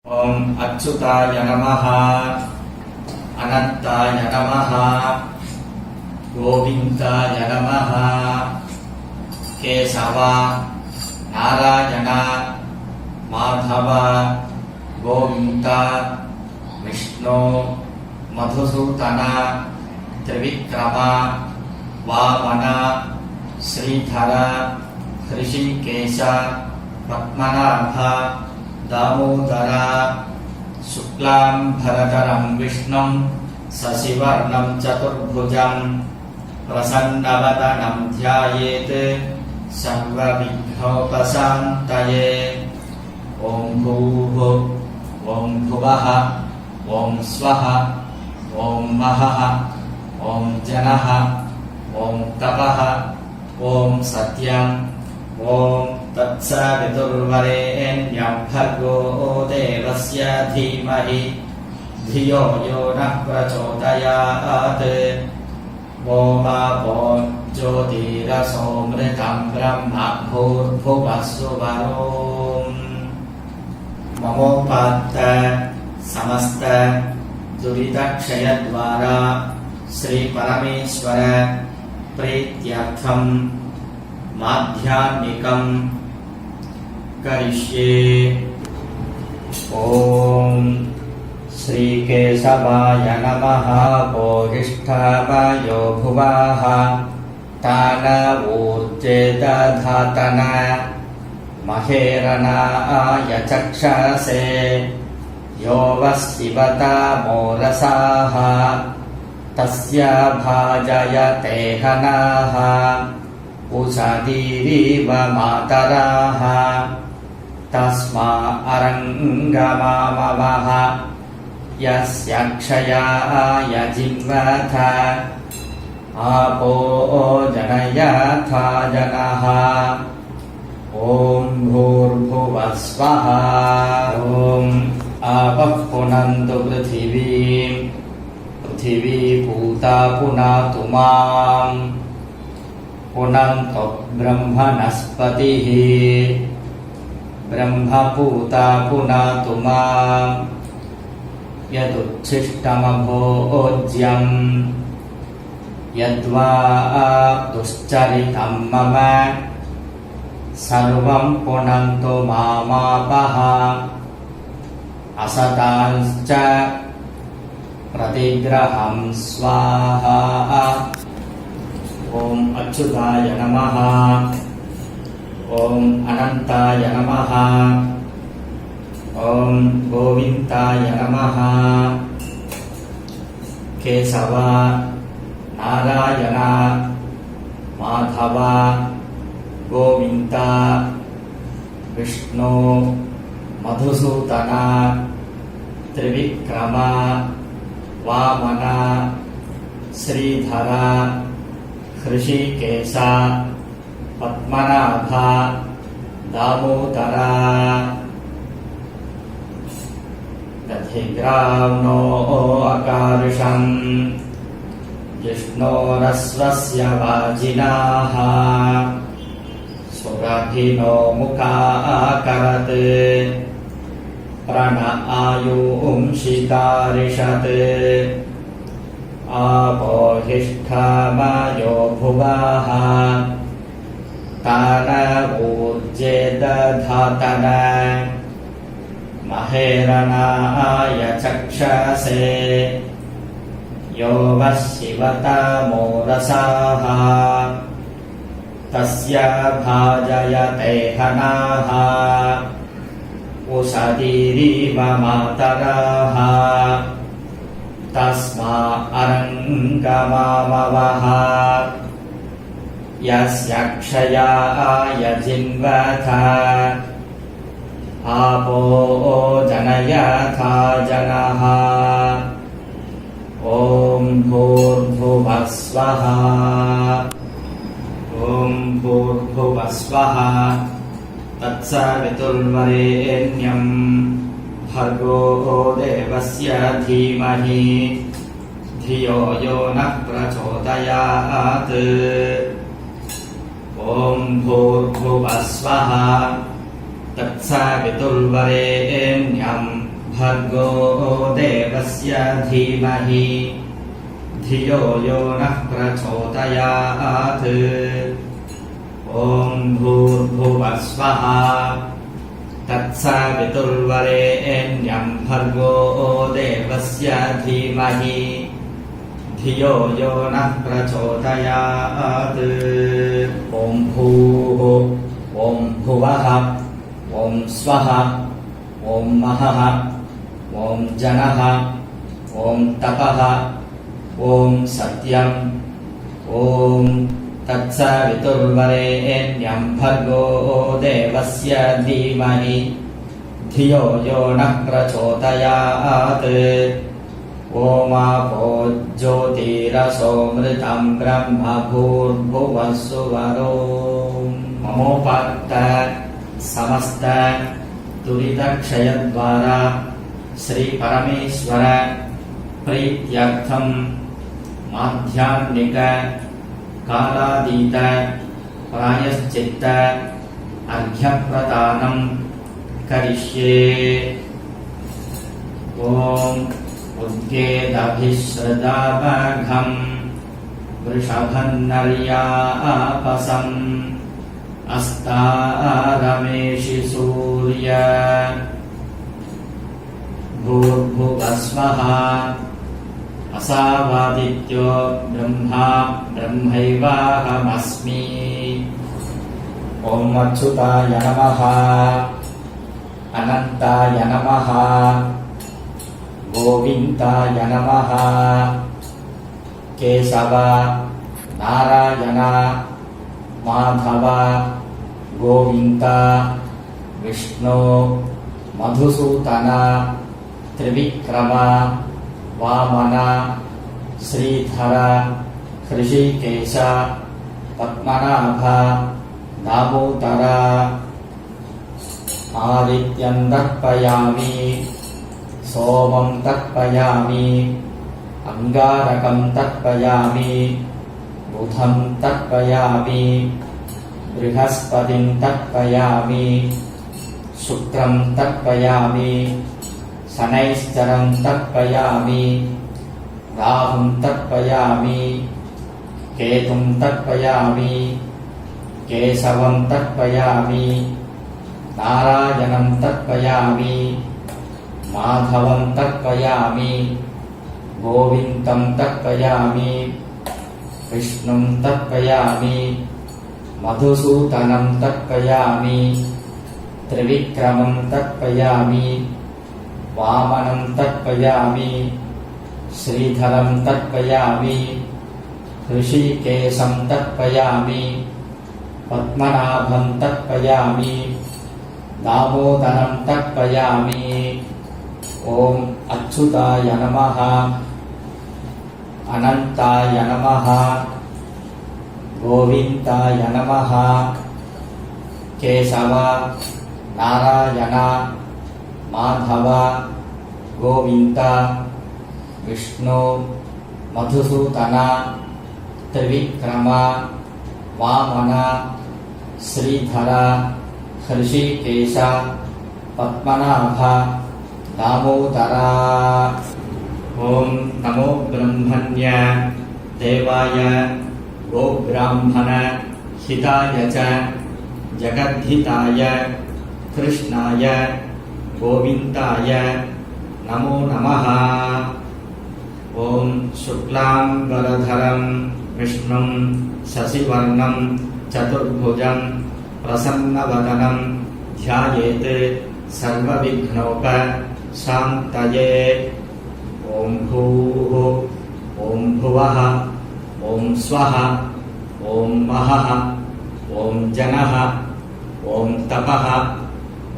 ओम अच्युताय नमः, अनंताय नमः, गोविंदाय नमः, केशव, नारायण, माधव, गोविंद, विष्णु, मधुसूदन, त्रिविक्रम, वामन, श्रीधर, ऋषिकेश, पद्मनाभ, दामोदर, शुक्लांबरधरं विष्णुं शशिवर्णं चतुर्भुजं प्रसन्नवदनं ध्यायेत् सर्वविघ्नोपशान्तये। ॐ भूः ॐ भुवः ॐ स्वः ॐ महः ॐ जनः ॐ तपः ॐ सत्यं ॐ तत्सवितुर्वरेण्यं भर्गो देवस्य धीमहि धियो यो नः प्रचोदयात्। ओमापो ज्योतिरसोऽमृतं ब्रह्म भूर्भुवः सुवरोम्। ममोपात्त समस्त दुरितक्षयद्वारा श्री परमेश्वर प्रीत्यर्थं माध्याह्निकं करिष्ये। ॐ श्रीकेशवाय नमः। भोगिष्ठावयो भुवः तानवूर्जे दधातन महेरणाय चक्षसे यो वः शिवता मोरसाः तस्य भाजयते हनाः उषधीरिव मातराः तस्मा अरङ्गमामवः यस्य क्षयाय जिह्वथ आपो जनयथा जनः। ॐ भूर्भुवः स्वः। ॐ आपः पुनन्तु पृथिवीं पृथिवी पूता पुनातु माम् पुनन्तो ब्रह्मणस्पतिः ब्रह्मपूता पुनातु माम् यदुच्छिष्टमभोज्यं यद्वा दुश्चरितं मम सर्वं पुनन्तु मामापः असतांश्च प्रतिग्रहं स्वाहा। ओम अच्युताय नमः। ओम अनंताय नमः। ओम गोविंदाय नमः। केशव, नारायण, माधव, गोविंद, विष्णु, मधुसूदन, त्रिविक्रम, वामन, श्रीधर, ऋषिकेश, पद्मनाभ, दामोदर, दधिग्राव्नो अकार्षम् जिष्णोरस्वस्य वाजिनाः सुरभिनो मुखाकरत् प्रण आयुंशितारिषत् आपोहिष्ठामयो भुवः तानवूर्जे दधातन महेरणाय चक्षसे यो वः शिवता मोरसाः तस्य भाजयते हनाः उषधीरिव मातराः तस्मा अरङ्गमामवः यस्य क्षयाय जिह्वथ आपो जनयथा जनः। ॐ भूर्भुवः स्वः। ॐ भूर्भुवः स्वः। तत्सवितुर्वरेण्यं भर्गो देवस्य धीमहि धियो यो नः प्रचोदयात्। ॐ भूर्भुवः स्वः। तत्सवितुर्वरेण्यं भर्गो देवस्य धीमहि धियो यो नः प्रचोदयात् ॐ भूर्भुवः स्वः तत्सवितुर्वरेण्यं भर्गो देवस्य धीमहि धियो यो नः प्रचोदयात् ॐ भूः ॐ भुवः ॐ स्वः ॐ महः ॐ जनः ॐ तपः ॐ सत्यम् ॐ तत्सवितुर्वरेण्यं भर्गो देवस्य धीमहि धियो यो नः प्रचोदयात् ओमापो ज्योतिरसोऽमृतं ब्रह्म भूर्भुवः सुवरो ममोपात्त समस्त दुरितक्षयद्वारा श्री परमेश्वर प्रीत्यर्थं माध्याह्निक कालातीत प्रायश्चित्त अर्घ्यप्रदानं करिष्ये ॐ उद्गेदभिश्रदावघं वृषभन्नर्यापसम् अस्तारमेषि सूर्य भूर्भुवः स्वः असावादित्यो ब्रह्मा ब्रह्मैवाहमस्मि ॐ अच्युताय नमः अनन्ताय नमः गोविन्दाय नमः केशव नारायण माधव गोविन्द विष्णु मधुसूदन त्रिविक्रम वामन श्रीधर हृषीकेश पद्मनाभ दामोदर आदित्यं तर्पयामि सोमं तर्पयामि अंगारकं तर्पयामि बुधं तर्पयामि बृहस्पतिं तर्पयामि शुक्रं तर्पयामि शनैश्चरं तर्पयामि राहुं तर्पयामि केतुं तर्पयामि केशवं तर्पयामि नारायणं तर्पयामि माधवं तर्पयामि गोविन्दं तर्पयामि विष्णुं तर्पयामि मधुसूदनं तर्पयामि त्रिविक्रमं तर्पयामि वामनं तर्पयामि श्रीधरं तर्पयामि हृषीकेशं तर्पयामि पद्मनाभं तर्पयामि दामोदरं तर्पयामि ॐ अच्युताय नमः अनन्ताय नमः गोविन्दाय नमः केशव नारायण माधव गोविन्द विष्णु मधुसूदन त्रिविक्रम वामन श्रीधर हृषीकेश पद्मनाभ दामोदर ॐ नमो ब्रह्मण्य देवाय गोब्राह्मण हिताय च जगद्धिताय कृष्णाय गोविन्दाय नमो नमः ॐ शुक्लाम्बरधरं विष्णुं शशिवर्णं चतुर्भुजं प्रसन्नवदनं ध्यायेत् सर्वविघ्नोपशान्तये ॐ भूः ॐ भुवः ॐ स्वः ॐ महः ॐ जनः ॐ तपः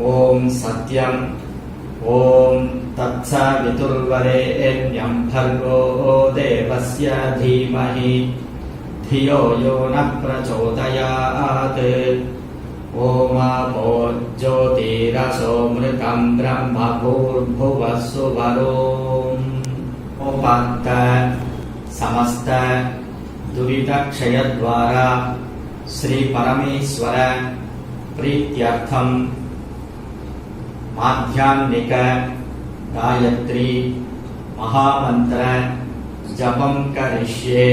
ॐ सत्यम् ॐ तत्सवितुर्वरेण्यं भर्गो देवस्य धीमहि धियो यो नः प्रचोदयात् ओमापो ज्योतिरसोऽमृतं ब्रह्म भूर्भुवः सुवरो ओपात्त समस्त दुरितक्षयद्वारा श्री परमेश्वर प्रीत्यर्थं माध्याह्निक गायत्री महामंत्र जपं करिष्ये।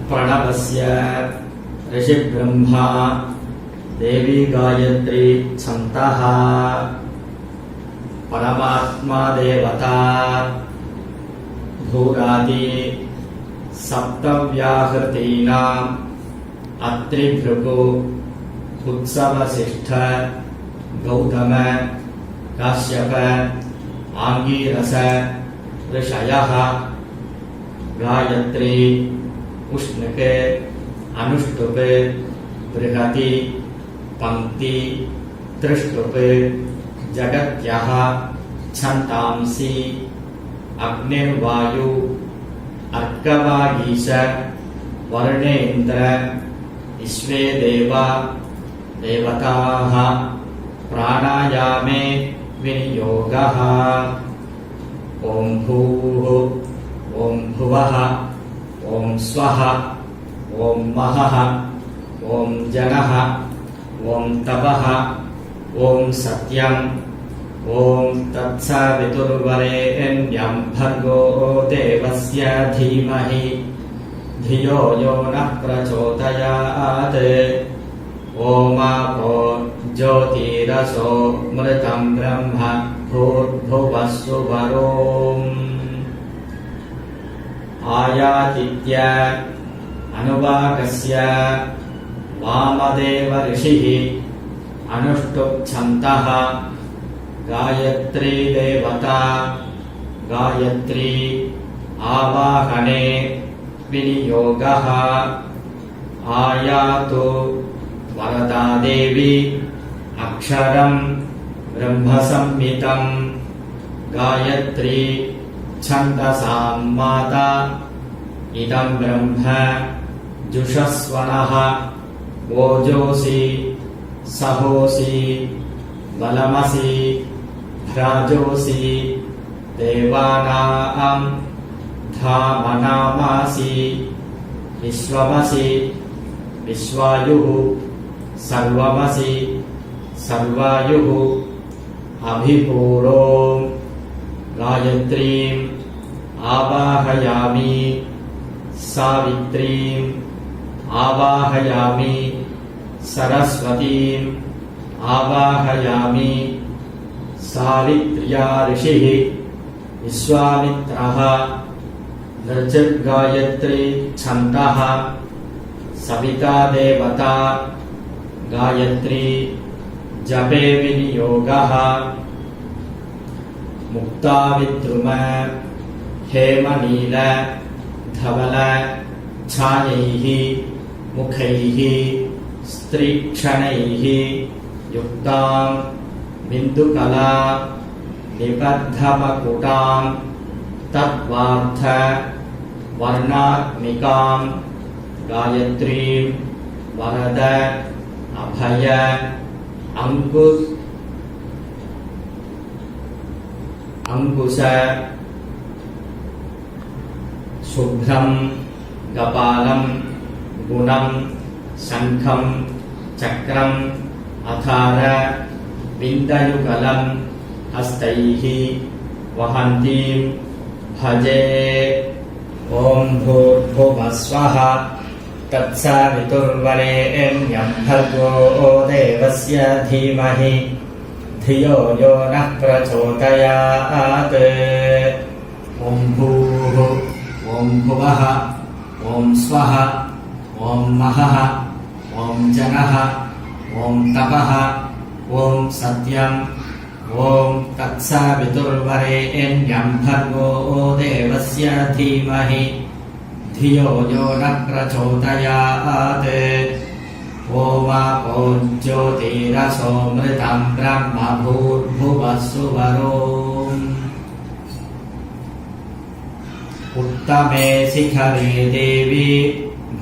प्रणवस्य ऋषिब्रह्मा देवी गायत्री छन्दः। परमात्मा देवता भूरादि सप्तव्याहृतीनाम् अत्रिभृगु उत्सवसिष्ठ गौतम काश्यप आंगीरस ऋषयः गायत्री उष्णक अनुष्टुप बृहति पंक्ति त्रिष्टुप जगत्यः छन्दांसि अग्निर्वायु अर्कवागीश वर्णेन्द्र विश्वे देवा देवताः प्राणायामे विनियोगः। ॐ भूः ॐ भुवः ॐ स्वः ॐ महः ॐ जनः ॐ तपः ॐ सत्यम् ॐ तत्सवितुर्वरेण्यं भर्गो देवस्य धीमहि धियो यो नः प्रचोदयात्। ओमापो ज्योतिरसो मृतं ब्रह्म भूर्भुवस्सुवरोम्। आयातित्य अनुवाकस्य वामदेव ऋषिः अनुष्टुप् गायत्री देवता गायत्री आवाहने विनियोगः। आयातु वरदा देवी अक्षरं ब्रह्मसंहितं गायत्री छन्दसां माता इदं ब्रह्म जुषस्वनः ओजोसि सहोसि बलमसि भ्राजोसि देवानां धामनामासि विश्वमसि विश्वायुः सर्वमसि सर्वायुः अभिपूरो गायत्रीम् आवाहयामि सावित्रीम् आवाहयामि सरस्वतीम् आवाहयामि। सावित्र्या ऋषिः विश्वामित्रः नृचिर्गायत्री छन्दः। सविता देवता गायत्री जपे विनियोगः। मुक्ताविद्रुम हेमनील धवल छायैः मुखैः स्त्रीक्षणैः युक्तां बिन्दुकला निबद्धमकुटां तत्त्वार्थ वर्णात्मिकां गायत्रीं वरद अभय अंकुश शुभ्रं गपालं गुणं शंखं चक्रं अथार विन्दयुगलं हस्तैः वहन्तीं भजे। ॐ भूर्भुवस्वः तत्सवितुर्वरेण्यं भर्गो देवस्य धीमहि धियो यो नः प्रचोदयात्। ॐ भूः ॐ भुवः ॐ स्वः ॐ महः ॐ जनः ॐ तपः ॐ सत्यम् ॐ तत्सवितुर्वरेण्यं भर्गो देवस्य धीमहि धियो यो नः प्रचोदयात्। ओमापो ज्योतिरसो मृतं ब्रह्म भूर्भुवस्सुवरोम्। उत्तमे शिखरे देवी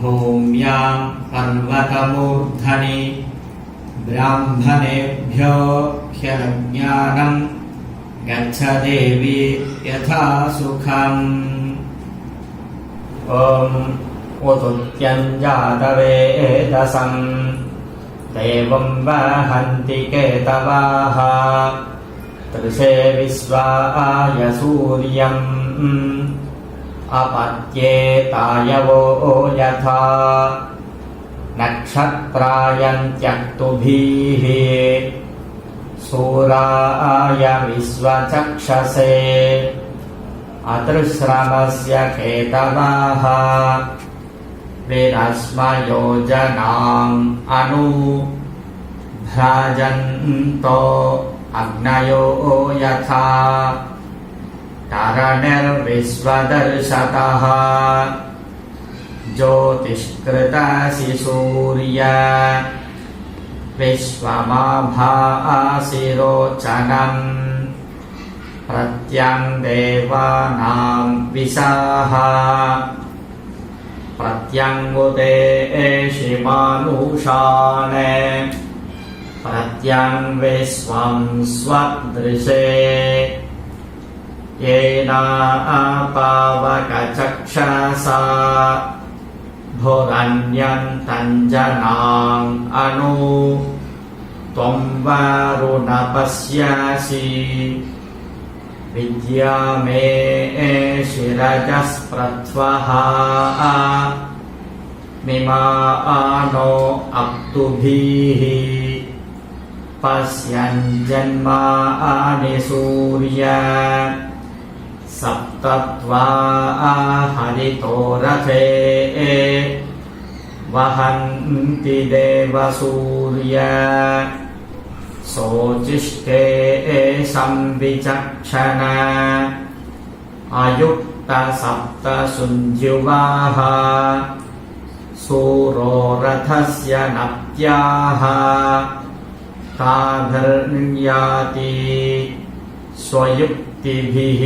भूम्यां पर्वतमूर्धनि ब्राह्मणेभ्यो ह्यज्ञानं गच्छ देवी यथा सुखम्। ॐ उदुत्यञ्जातवेदसं देवं वहन्ति केतवाः तृषे विश्वाय सूर्यम् अपत्येतायवो यथा नक्षत्रायन्त्यक्तुभिः सूराय विश्वचक्षसे अतृश्रमस्य केतवः विरश्मयोजनाम् अनु भ्राजन्तो अग्नयो यथा तरणिर्विश्वदर्शतः ज्योतिष्कृतसि सूर्य विश्वमाभासि रोचनम् प्रत्यङ्देवानां विशाः प्रत्यङ्गुते शिमानुषान् प्रत्यङ्विश्वं स्वदृशे येनापावकचक्षसा भुरन्यन्तञ्जनाम् अनु त्वं वरुणपश्यसि विद्या मे शिरजस्प्रध्वः मिमानो अप्तुभिः पश्यञ्जन्मानि सूर्य सप्तत्वा हरितो रथे वहन्ति देवसूर्य शोचिष्टे संविचक्षण अयुक्त सप्तसुञ्जुवाः सूरो रथस्य नप्त्याः ताभिर्याति स्वयुक्तिभिः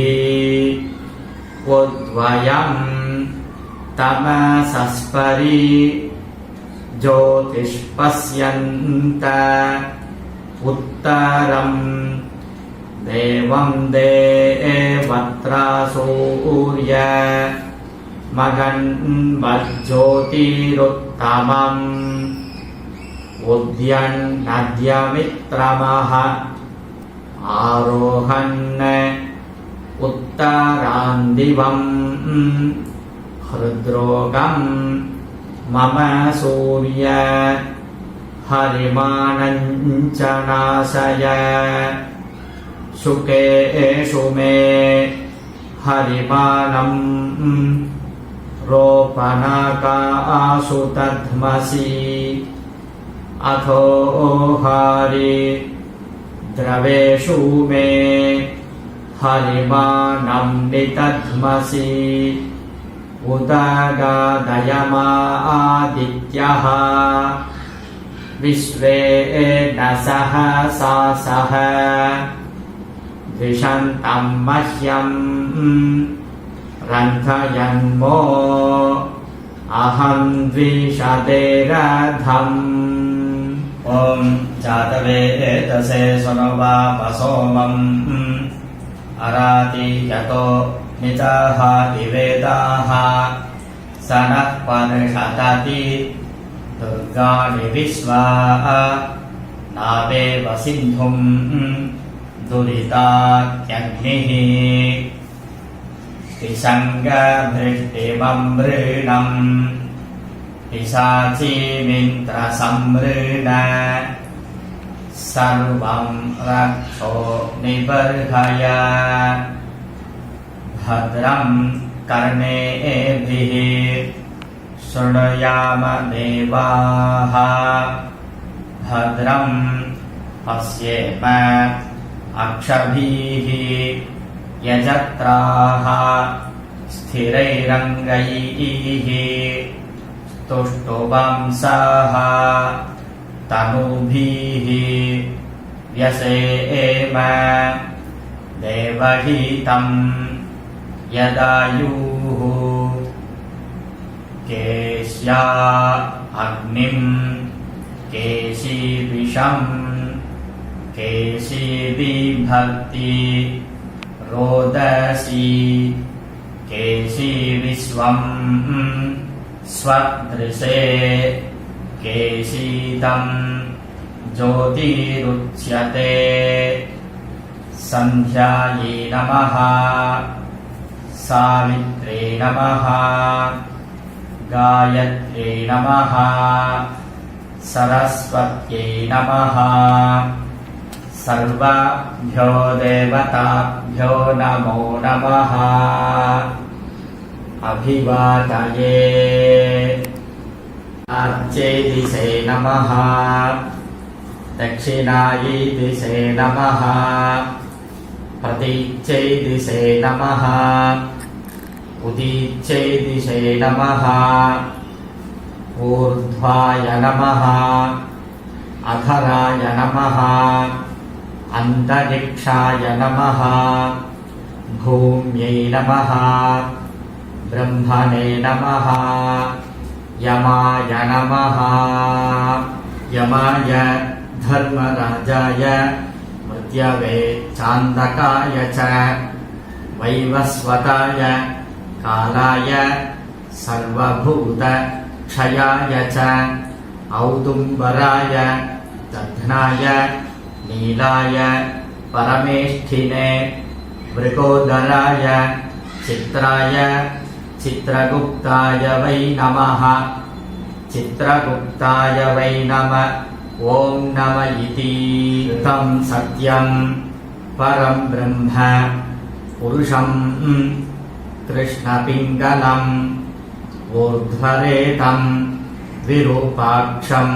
उद्वयम् तमसस्परि ज्योतिष्पश्यन्त उत्तरम् देवं देवत्रा सूर्य मगन्वज्ज्योतिरुत्तमम् उद्यन्नद्यमित्रमः आरोहन् उत्तरान्दिवम् हृद्रोगम् मम सूर्य हरिमानञ्च नाशय शुकेषु मे हरिमानम् रोपनकासु तद्मसि अथो हरि द्रवेषु मे हरिमानम् नितद्मसि उदगादयमादित्यः विश्वे न सहसा सह द्विषन्तम् मह्यम् रन्थयन्मो अहम् द्विषते रथम् ॐ जातवेतसे स्वनवापसोमम् अराति यतो निचाहाति वेदाः स नः परिषदति दुर्गाणि विश्वा नावेव सिन्धुम् दुरितात्यग्निः तिसङ्गभृष्टिममृणम् पिशाचीमिन्द्रसमृण सर्वं रक्षो निबर्हय भद्रं कर्णेभिः शृणुयाम देवाः भद्रं पश्येम अक्षभिः यजत्राः स्थिरैरङ्गैः स्तुष्टुवंसः तनूभिः व्यसेम देवहितं यदायुः केश्या अग्निं केशीविषं केशीविभक्ति रोदसी केशीविश्वं स्वदृशे केशीदं ज्योतिरुच्यते ಸಂಧ್ಯಾಯೇ ನಮಃ ಸಾವಿತ್ರೇ ನಮಃ ಗಾಯತ್ರ್ಯೇ ನಮಃ ಸರಸ್ವತ್ಯೈ ನಮಃ ಸರ್ವಭ್ಯೋ ದೇವತಾಭ್ಯೋ ನಮೋ ನಮಃ ಅಭಿವಾದಯೇ ಆರ್ಚೈ ದಿಶೇ ನಮಃ ದಕ್ಷಿಣಾಯೈ ದಿಶೇ ನಮಃ ಪ್ರತೀಚ್ಯೈ ದಿಶೇ ನಮಃ ಉದೀಚ್ಯೈ ದಿಶೇ ನಮಃ ಊರ್ಧ್ವಾಯ ನಮಃ ಅಧರಾಯ ನಮಃ ಅಂತರಿಕ್ಷಾಯ ನಮಃ ಭೂಮ್ಯೈ ನಮಃ ಬ್ರಹ್ಮಣೇ ನಮಃ ಯಮಾಯ ನಮಃ ಯಮಾಯ ಧರ್ಮರಾಜಾಯ ಮೃತ್ಯವೆ ಚಾಂದಕಾಯ ಚ ವೈವಸ್ವತಾಯ ಕಾಲಾಯ ಸರ್ವಭೂತ ಕ್ಷಯಾಯ ಚ ಔದುಂಬರಾಯ ದಧ್ನಾಯ ನೀಲಾಯ ಪರಮೇಷ್ಠಿನೇ ವೃಕೋದರಾಯ ಚಿತ್ರಾಯ ಚಿತ್ರಗುಪ್ತಾಯ ವೈ ನಮಃ ಚಿತ್ರಗುಪ್ತಾಯ ವೈ ನಮಃ ಓಂ ನಮ ಇತಿ ಋತಂ ಸತ್ಯಂ ಪರಂ ಬ್ರಹ್ಮ ಪುರುಷಂ ಕೃಷ್ಣಪಿಂಗಲಂ ಊರ್ಧ್ವರೇತಂ ವಿರೂಪಾಕ್ಷಂ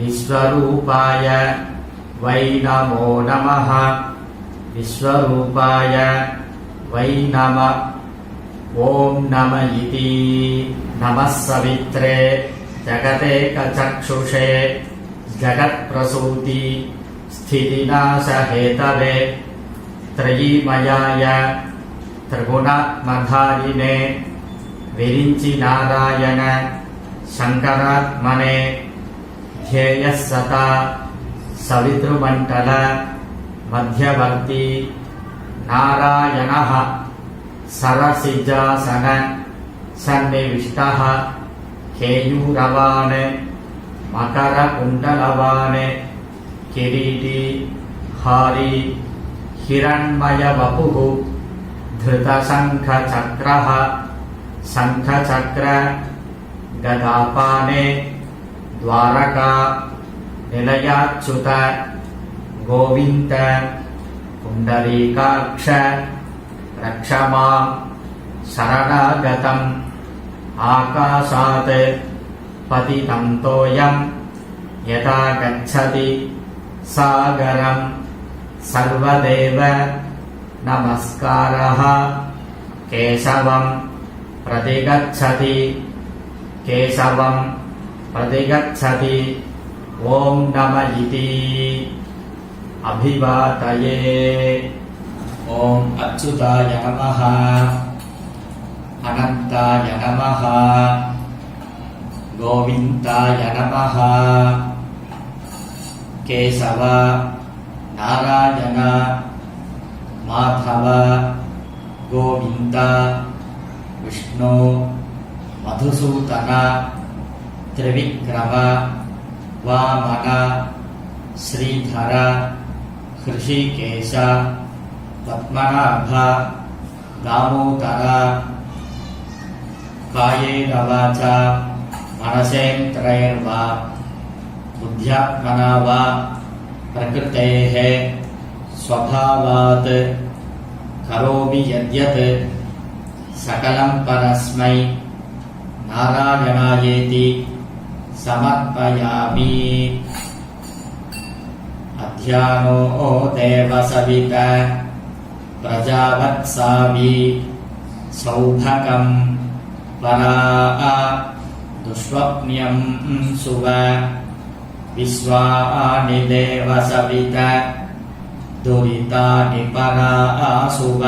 ವಿಶ್ವರೂಪಾಯ ವೈ ನಮೋ ನಮಃ ವಿಶ್ವರೂಪಾಯ ವೈ ನಮಃ ಓಂ ನಮ ಇತಿ ನಮಃ ಸವಿತ್ರೇ ಜಗದೇಕಚಕ್ಷುಷೇ ಜಗತ್ಪ್ರಸೂತಿ ಸ್ಥಿತಿನಾಶಹೇತವೇ ತ್ರಯೀಮಯಾಯ ತ್ರಿಗುಣಾತ್ಮಧಾರಿಣೇ ವಿರಿಂಚಿ ನಾರಾಯಣ ಶಂಕರಾತ್ಮನೆ ಧ್ಯೇಯಃ ಸದಾ ಸವಿತೃಮಂಡಲ ಮಧ್ಯವರ್ತಿ ನಾರಾಯಣಃ ಸರಸಿಜಾಸನ ಸನ್ನಿವಿಷ್ಟಃ ಕೇಯೂರವಾನ್ ಮಕರಕುಂಡಲವಾನ್ ಕಿರೀಟಿ ಹಾರಿ ಹಿರಣ್ಮಯವಪುಃ ಧೃತಶಂಖಚಕ್ರಃ ಶಂಖಚಕ್ರ ಗದಾಪಾನೆ ದ್ವಾರಕಾ ನಿಲಯಾಚ್ಯುತ ಗೋವಿಂದ ಪುಂಡರೀಕಾಕ್ಷ ರಕ್ಷ ಮಾಂ ಶರಣಾಗತಂ ಆಕಾಶಾತ್ ಪತಿತಂ ತೋಯಂ ಯಥಾ ಗಚ್ಚತಿ ಸಾಗರಂ ಸರ್ವದೇವ ನಮಸ್ಕಾರಃ ಕೇಶವಂ ಪ್ರತಿಗಚ್ಚತಿ ಕೇಶವಂ ಪ್ರತಿಗಚ್ಚತಿ ಓಂ ನಮ ಇತಿ ಅಭಿವಾದಯೇ ಓಂ ಅಚ್ಯುತಾಯ ನಮಃ ಅನಂತಾಯ ನಮಃ ಗೋವಿಂದಾಯ ನಮಃ ಕೇಶವ ನಾರಾಯಣ ಮಾಧವ ಗೋವಿಂದ ವಿಷ್ಣು ಮಧುಸೂದನ ತ್ರಿವಿಕ್ರಮ ವಾಮನ ಶ್ರೀಧರ ಹೃಷಿಕೇಶ ಪದ್ಮನಾಭ ದಾಮೋದರ ಕಾಯೇನ ವಾಚ ಮನಸೇಂದ್ರೈರ್ವಾ ಬುದ್ಧ್ಯಾತ್ಮನಾ ವಾ ಪ್ರಕೃತೇಃ ಸ್ವಭಾವಾತ್ ಕರೋಮಿ ಯದ್ಯತ್ ಸಕಲಂ ಪರಸ್ಮೈ ನಾರಾಯಣಾಯೇತಿ ಸಮರ್ಪಯಾಮಿ. ಅಧ್ಯಾನೋ ದೇವ ಸವಿತ ಪ್ರಜಾವತ್ಸಾವಿ ಸೌಭಗಂ ಪರಾ ದುಷ್ವಪ್ನ್ಯಂ ಸುವ ವಿಶ್ವಾನಿ ದೇವ ಸವಿತ ದುರಿತಾನಿ ಪರಾ ಸುವ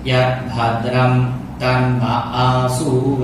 ಯದ್ಭದ್ರಂ ತನ್ಮ ಆಸುವ.